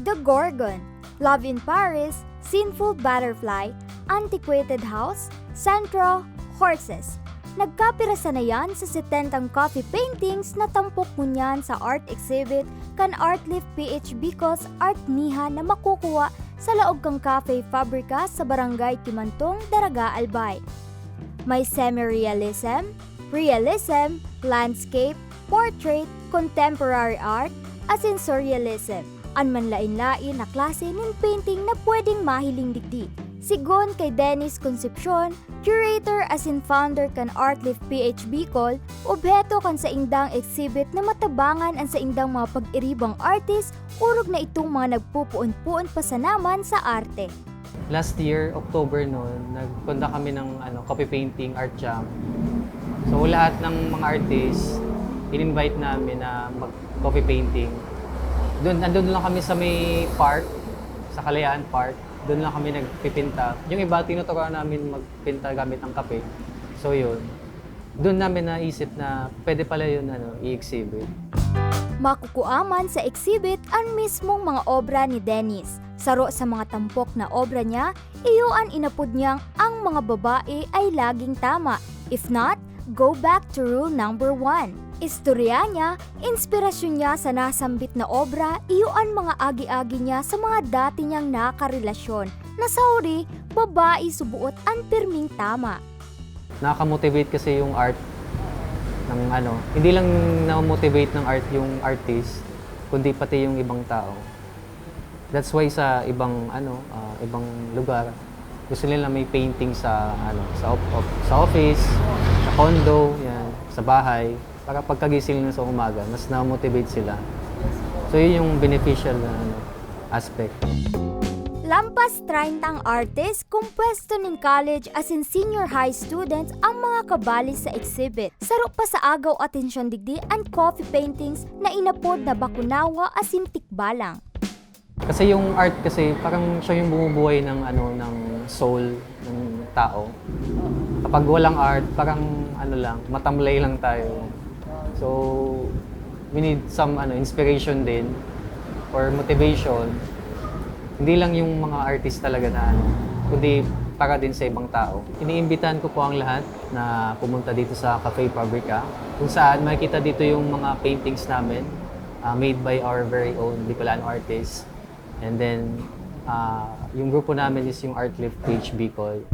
The Gorgon, Love in Paris, Sinful Butterfly, Antiquated House, Centro, Horses. Nagkapirasa na yan sa 70 coffee paintings na tampok ngunyan sa art exhibit kan Artlift PH Bicos Art Niha na makukuha sa laog kang Cafe Fabrica sa Barangay Timantong, Daraga, Albay. May semi-realism, realism, landscape, portrait, contemporary art, as in surrealism. Anmanlain-lain na klase ng painting na pwedeng mahiling digdi. Sigon kay Dennis Concepcion, curator as in founder kan Artlift PH Bicol, obheto kan sa indang exhibit na matabangan ang sa indang mga pag-iribang artist, urog na itong mga nagpupuon-puon pasanaman sa arte. Last year, October noon, nagpunta kami ng copy painting art jam. So lahat ng mga artists, in-invite namin na mag-copy painting. Nandun lang kami sa may park, sa Kalayaan Park. Doon lang kami nagpipinta. Yung iba, tinuturuan namin magpinta gamit ng kape. So yun, doon namin naisip na pwede pala yun i-exhibit. Makukuaman sa exhibit ang mismong mga obra ni Dennis. Saro sa mga tampok na obra niya, iyon inapod niyang ang mga babae ay laging tama. If not, go back to rule number 1. Istorya niya, inspirasyon niya sa nasambit na obra, iyon mga agi-agi niya sa mga dati niyang nakarelasyon. Nasauri, babae subuot ang pirming tama. Nakaka-motivate kasi yung art ng hindi lang na-motivate ng art yung artist, kundi pati yung ibang tao. That's why sa ibang ibang lugar, gusto nila may painting sa sa office, sa condo, yan, sa bahay. Para pagkagising nila sa umaga, mas na-motivate sila. So yun yung beneficial na aspect. Lampas 30 artist kung pwesto ng college as in senior high students ang mga kabali sa exhibit. Saro pa sa agaw atensyon digdi and coffee paintings na inapod na bakunawa as in tikbalang. Kasi yung art kasi parang siya yung bumubuhay ng ng soul ng tao. Kapag walang art, parang matamlay lang tayo. So, we need some inspiration din or motivation. Hindi lang yung mga artist talaga na kundi para din sa ibang tao. Iniimbitahan ko po ang lahat na pumunta dito sa Cafe Fabrica, kung saan makikita dito yung mga paintings namin made by our very own Bicolano artists. And then, yung grupo namin is yung Artlift PH Bicol.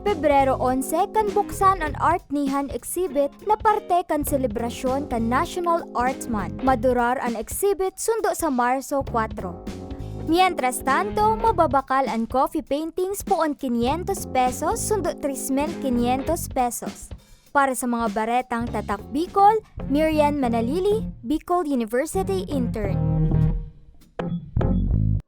Pebrero 11 kan buksan ang Art Nihan exhibit na parte kan selebrasyon kan National Arts Month. Madurar ang exhibit sundo sa Marso 4. Mientras tanto, mababakal ang coffee paintings poon 500 pesos sundo 3,500 pesos. Para sa mga baretang Tatak Bicol, Miriam Manalili, Bicol University Intern.